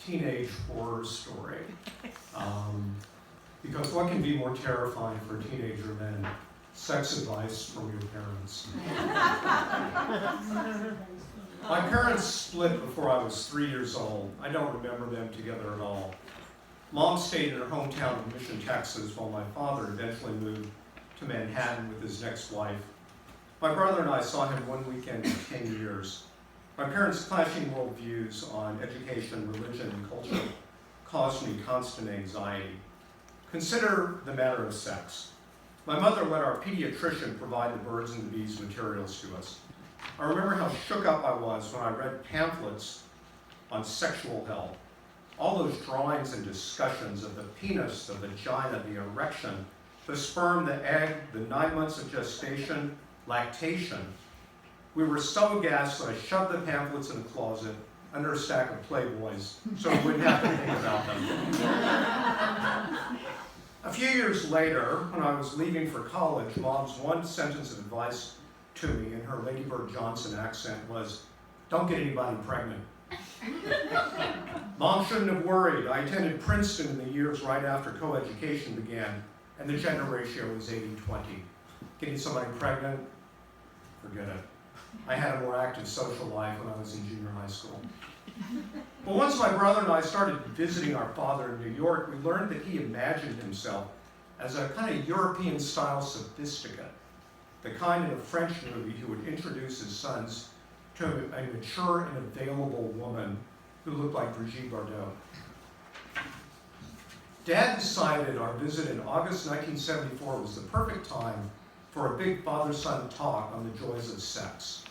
teenage horror story. Because what can be more terrifying for a teenager than sex advice from your parents? My parents split before I was 3 years old. I don't remember them together at all. Mom stayed in her hometown of Mission, Texas, while my father eventually moved to Manhattan with his next wife. My brother and I saw him one weekend in 10 years. My parents' clashing worldviews on education, religion, and culture caused me constant anxiety. Consider the matter of sex. My mother let our pediatrician provide the birds and the bees materials to us. I remember how shook up I was when I read pamphlets on sexual health. All those drawings and discussions of the penis, the vagina, the erection, the sperm, the egg, the 9 months of gestation, lactation. We were so aghast that I shoved the pamphlets in a closet under a stack of Playboys so we wouldn't have to think about them. A few years later, when I was leaving for college, Mom's one sentence of advice to me in her Lady Bird Johnson accent was, "Don't get anybody pregnant." Mom shouldn't have worried. I attended Princeton in the years right after coeducation began, and the gender ratio was 80-20. Getting somebody pregnant? Forget it. I had a more active social life when I was in junior high school. But once my brother and I started visiting our father in New York, we learned that he imagined himself as a kind of European-style sophisticate, the kind in a French movie who would introduce his sons to a mature and available woman who looked like Brigitte Bardot. Dad decided our visit in August 1974 was the perfect time for a big father-son talk on the joys of sex.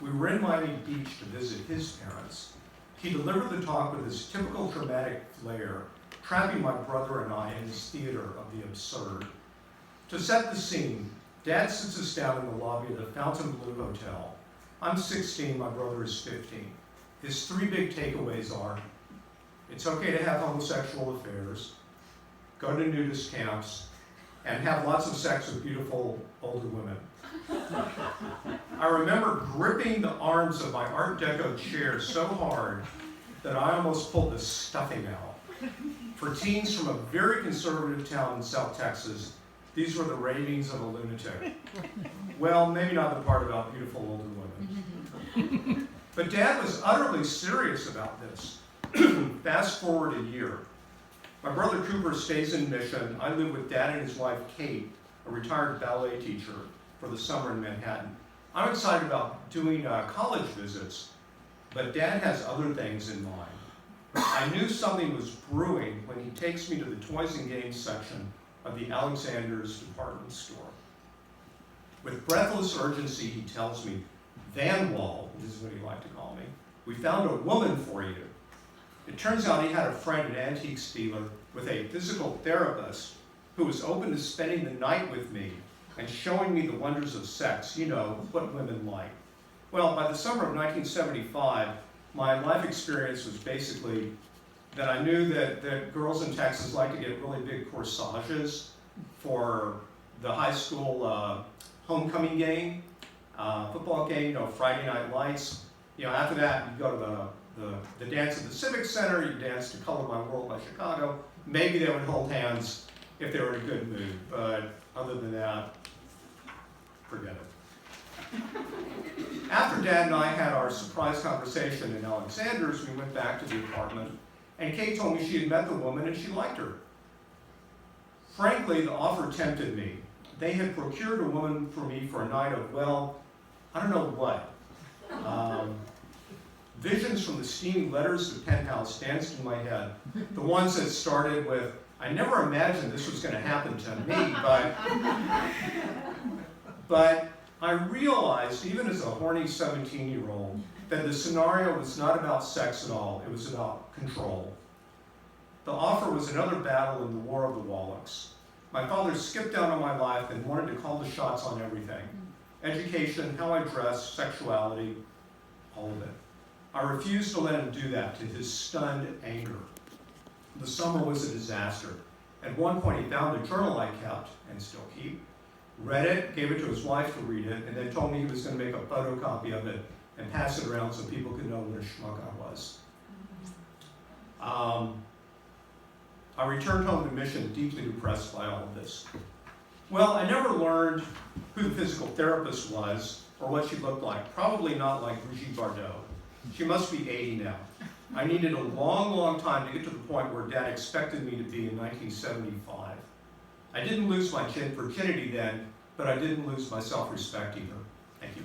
We were in Miami Beach to visit his parents. He delivered the talk with his typical dramatic flair, trapping my brother and I in his theater of the absurd. To set the scene, Dad sits us down in the lobby of the Fontainebleau Hotel. I'm 16, my brother is 15. His 3 big takeaways are, it's okay to have homosexual affairs, go to nudist camps, and have lots of sex with beautiful older women. I remember gripping the arms of my Art Deco chair so hard that I almost pulled the stuffing out. For teens from a very conservative town in South Texas, these were the ravings of a lunatic. Well, maybe not the part about beautiful older women. But Dad was utterly serious about this. Fast forward a year. My brother Cooper stays in Mission. I live with Dad and his wife Kate, a retired ballet teacher, for the summer in Manhattan. I'm excited about doing college visits, but Dad has other things in mind. I knew something was brewing when he takes me to the toys and games section of the Alexander's department store. With breathless urgency, he tells me, "Van Wall," this is what he liked to call me, "we found a woman for you." It turns out he had a friend, an antiques dealer, with a physical therapist who was open to spending the night with me and showing me the wonders of sex, you know, what women like. Well, by the summer of 1975, my life experience was basically that I knew that girls in Texas like to get really big corsages for the high school homecoming game, football game, you know, Friday Night Lights. You know, after that, you go to the dance at the Civic Center, you dance to Color My World by Chicago. Maybe they would hold hands if they were in a good mood, but other than that, forget it. After Dad and I had our surprise conversation in Alexander's, we went back to the apartment, and Kate told me she had met the woman and she liked her. Frankly, the offer tempted me. They had procured a woman for me for a night of, well, I don't know what. Visions from the steamy letters to Penthouse danced in my head. The ones that started with, "I never imagined this was going to happen to me," but I realized, even as a horny 17-year-old, that the scenario was not about sex at all, it was about control. The offer was another battle in the War of the Wallachs. My father skipped down on my life and wanted to call the shots on everything. Education, how I dress, sexuality, all of it. I refused to let him do that, to his stunned anger. The summer was a disaster. At one point, he found a journal I kept, and still keep, read it, gave it to his wife to read it, and then told me he was going to make a photocopy of it and pass it around so people could know what a schmuck I was. I returned home to Mission deeply depressed by all of this. Well, I never learned who the physical therapist was or what she looked like. Probably not like Brigitte Bardot. She must be 80 now. I needed a long, long time to get to the point where Dad expected me to be in 1975. I didn't lose my virginity then, but I didn't lose my self-respect either. Thank you.